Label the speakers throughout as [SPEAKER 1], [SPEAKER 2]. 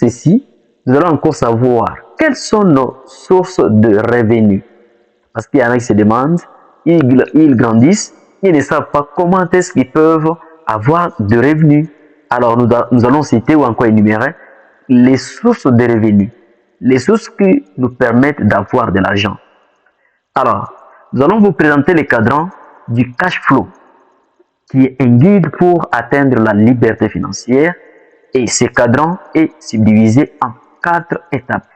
[SPEAKER 1] ceci, nous allons encore savoir quelles sont nos sources de revenus. Parce qu'il y en a qui se demandent, ils grandissent, ils ne savent pas comment est-ce qu'ils peuvent avoir de revenus. Alors nous allons citer ou encore énumérer les sources de revenus, les sources qui nous permettent d'avoir de l'argent. Alors, nous allons vous présenter le cadran du cash flow, qui est un guide pour atteindre la liberté financière. Et ce cadran est subdivisé en 4 étapes.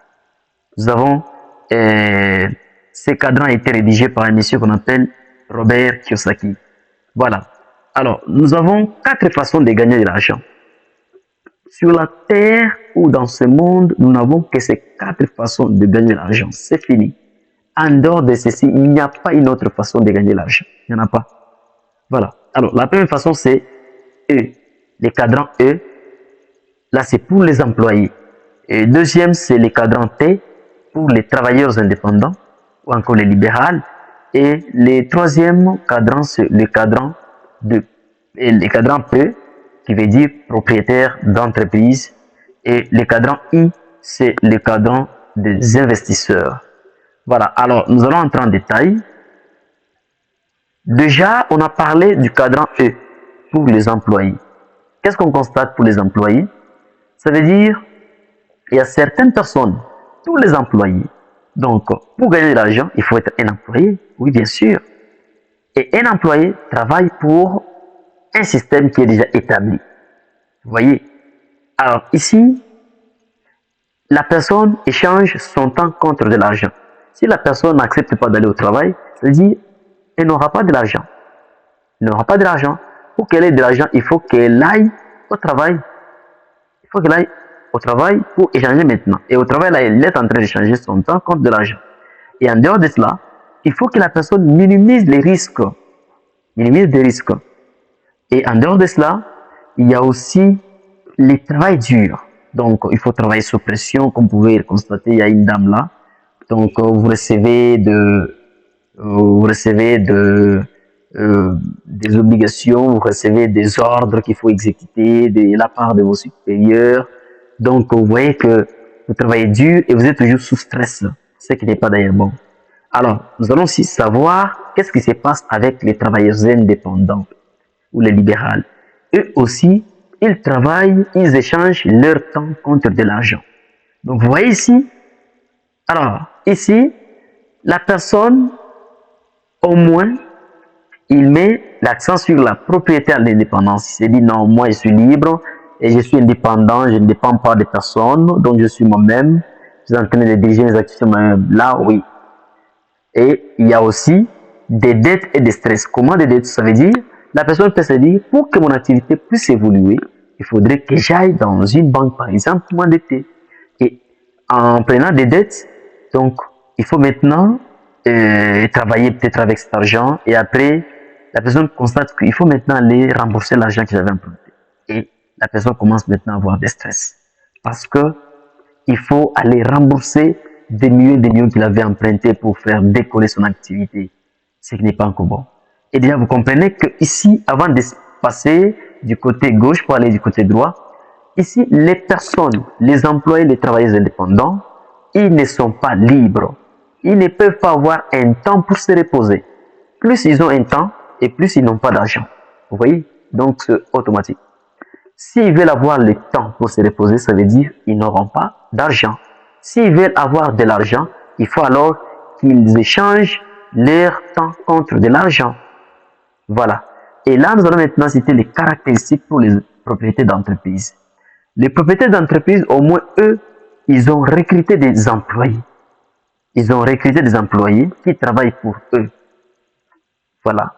[SPEAKER 1] Nous avons, ce cadran a été rédigé par un monsieur qu'on appelle Robert Kiyosaki. Voilà. Alors, nous avons 4 façons de gagner de l'argent. Sur la terre ou dans ce monde, nous n'avons que ces 4 façons de gagner de l'argent. C'est fini. En dehors de ceci, il n'y a pas une autre façon de gagner de l'argent. Il n'y en a pas. Voilà. Alors, la première façon, c'est E. Le cadran E. Là, c'est pour les employés. Et deuxième, c'est le cadran T pour les travailleurs indépendants ou encore les libérales. Et le troisième cadran, c'est le cadran P qui veut dire propriétaire d'entreprise. Et le cadran I, c'est le cadran des investisseurs. Voilà, alors nous allons entrer en détail. Déjà, on a parlé du cadran E pour les employés. Qu'est-ce qu'on constate pour les employés? Ça veut dire qu'il y a certaines personnes, tous les employés. Donc, pour gagner de l'argent, il faut être un employé. Oui, bien sûr. Et un employé travaille pour un système qui est déjà établi. Vous voyez? Alors, ici, la personne échange son temps contre de l'argent. Si la personne n'accepte pas d'aller au travail, ça veut dire qu'elle n'aura pas de l'argent. Elle n'aura pas de l'argent. Pour qu'elle ait de l'argent, il faut qu'elle aille au travail. Il faut qu'elle aille au travail pour échanger maintenant. Et au travail, là, elle est en train d'échanger son temps contre de l'argent. Et en dehors de cela, il faut que la personne minimise les risques. Minimise les risques. Et en dehors de cela, il y a aussi le travail dur. Donc, il faut travailler sous pression. Comme vous pouvez le constater, il y a une dame là. Donc, vous recevez des obligations, vous recevez des ordres qu'il faut exécuter de la part de vos supérieurs. Donc, vous voyez que vous travaillez dur et vous êtes toujours sous stress, ce qui n'est pas d'ailleurs bon. Alors, nous allons aussi savoir qu'est-ce qui se passe avec les travailleurs indépendants ou les libérales. Eux aussi, ils travaillent, ils échangent leur temps contre de l'argent. Donc, vous voyez ici, alors, ici, la personne, au moins, il met l'accent sur la propriété à l'indépendance. Il se dit, non, moi, je suis libre et je suis indépendant, je ne dépends pas de personne, donc je suis moi-même. Je suis en train de diriger mes actions moi-même. Là, oui. Et il y a aussi des dettes et des stress. Comment des dettes? Ça veut dire, la personne peut se dire, pour que mon activité puisse évoluer, il faudrait que j'aille dans une banque, par exemple, pour m'endetter. Et en prenant des dettes, donc, il faut maintenant travailler peut-être avec cet argent et après, la personne constate qu'il faut maintenant aller rembourser l'argent que j'avais emprunté. Et la personne commence maintenant à avoir des stress parce que il faut aller rembourser des millions qu'il avait empruntés pour faire décoller son activité, ce qui n'est pas encore bon. Et déjà, vous comprenez que ici, avant de passer du côté gauche pour aller du côté droit, ici, les personnes, les employés, les travailleurs indépendants, ils ne sont pas libres. Ils ne peuvent pas avoir un temps pour se reposer. Plus ils ont un temps et plus ils n'ont pas d'argent. Vous voyez? Donc, c'est automatique. S'ils veulent avoir le temps pour se reposer, ça veut dire qu'ils n'auront pas d'argent. S'ils veulent avoir de l'argent, il faut alors qu'ils échangent leur temps contre de l'argent. Voilà. Et là, nous allons maintenant citer les caractéristiques pour les propriétés d'entreprise. Les propriétaires d'entreprise, au moins eux, ils ont recruté des employés. Ils ont recruté des employés qui travaillent pour eux. Voilà.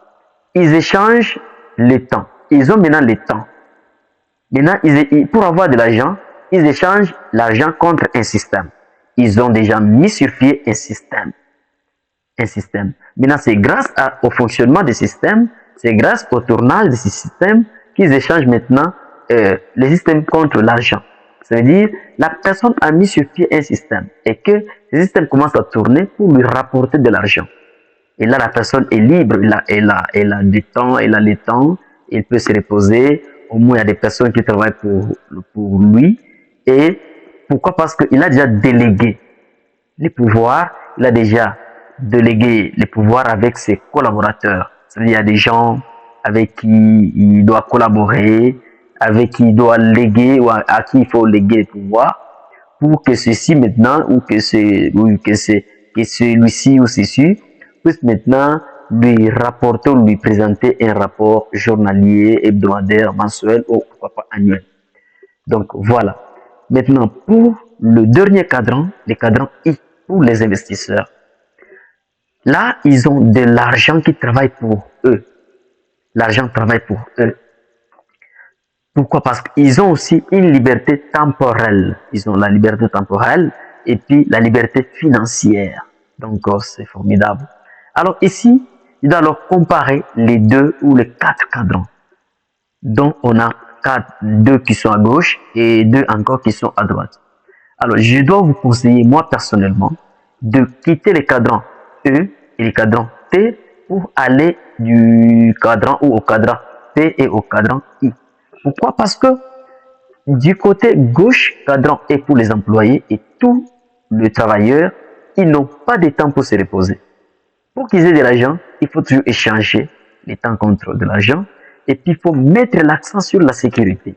[SPEAKER 1] Ils échangent le temps. Ils ont maintenant le temps. Maintenant, pour avoir de l'argent, ils échangent l'argent contre un système. Ils ont déjà mis sur pied un système. Un système. Maintenant, c'est grâce au fonctionnement des systèmes, c'est grâce au tournage de ces systèmes qu'ils échangent maintenant les systèmes contre l'argent. Ça veut dire, la personne a mis sur pied un système et que ce système commence à tourner pour lui rapporter de l'argent. Et là, la personne est libre, elle a du temps, elle a le temps, elle peut se reposer. Au moins, il y a des personnes qui travaillent pour lui et Pourquoi? Parce qu'il a déjà délégué les pouvoirs, il a déjà délégué les pouvoirs avec ses collaborateurs. C'est-à-dire, il y a des gens avec qui il doit collaborer, avec qui il doit léguer ou à qui il faut léguer les pouvoirs pour que ceci maintenant que celui-ci ou ceci puisse maintenant lui rapporter ou lui présenter un rapport journalier, hebdomadaire, mensuel ou pourquoi pas annuel. Donc voilà. Maintenant, pour le dernier cadran, les cadrans I, pour les investisseurs. Là, ils ont de l'argent qui travaille pour eux. L'argent travaille pour eux. Pourquoi? Parce qu'ils ont aussi une liberté temporelle. Ils ont la liberté temporelle et puis la liberté financière. Donc, c'est formidable. Alors ici, il doit alors comparer les deux ou les quatre cadrans. Donc, on a deux qui sont à gauche et deux encore qui sont à droite. Alors, je dois vous conseiller, moi personnellement, de quitter les cadrans E et les cadrans T pour aller du cadran ou au cadran P et au cadran I. Pourquoi? Parce que du côté gauche, cadran est pour les employés et tous les travailleurs, ils n'ont pas de temps pour se reposer. Pour qu'ils aient de l'argent, il faut toujours échanger les temps contre de l'argent et puis il faut mettre l'accent sur la sécurité.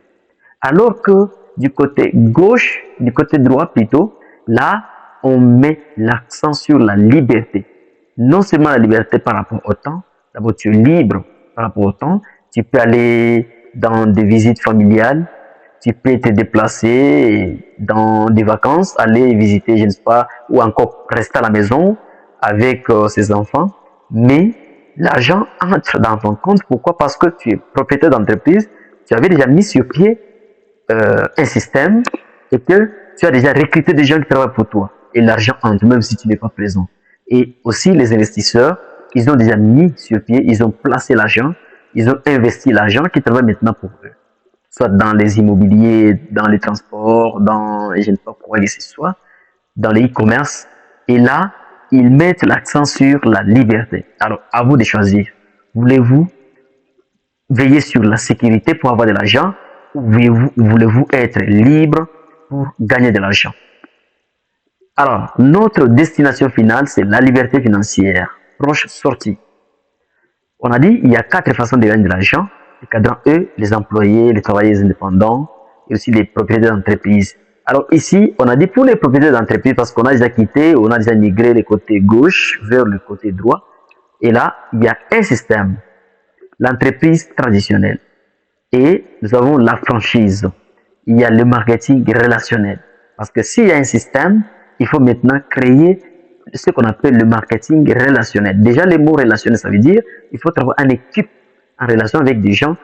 [SPEAKER 1] Alors que du côté gauche, du côté droit plutôt, là, on met l'accent sur la liberté. Non seulement la liberté par rapport au temps, d'abord tu es libre par rapport au temps, tu peux aller dans des visites familiales, tu peux te déplacer dans des vacances, aller visiter, je ne sais pas, ou encore rester à la maison avec ses enfants, mais l'argent entre dans ton compte. Pourquoi? Parce que tu es propriétaire d'entreprise, tu avais déjà mis sur pied un système et que tu as déjà recruté des gens qui travaillent pour toi. Et l'argent entre, même si tu n'es pas présent. Et aussi les investisseurs, ils ont déjà mis sur pied, ils ont placé l'argent, ils ont investi l'argent qui travaille maintenant pour eux. Soit dans les immobiliers, dans les transports, dans, je ne sais pas pourquoi que ce soit, dans les e-commerce. Et là, ils mettent l'accent sur la liberté. Alors, à vous de choisir. Voulez-vous veiller sur la sécurité pour avoir de l'argent ou voulez-vous être libre pour gagner de l'argent? Alors, notre destination finale, c'est la liberté financière. Proche sortie. On a dit il y a quatre façons de gagner de l'argent. Les cadrans E, les employés, les travailleurs indépendants et aussi les propriétaires d'entreprise. Alors ici, on a dit pour les propriétaires d'entreprise parce qu'on a déjà quitté, on a déjà migré le côté gauche vers le côté droit. Et là, il y a un système, l'entreprise traditionnelle. Et nous avons la franchise. Il y a le marketing relationnel. Parce que s'il y a un système, il faut maintenant créer ce qu'on appelle le marketing relationnel. Déjà, le mot relationnel, ça veut dire qu'il faut avoir une équipe en relation avec des gens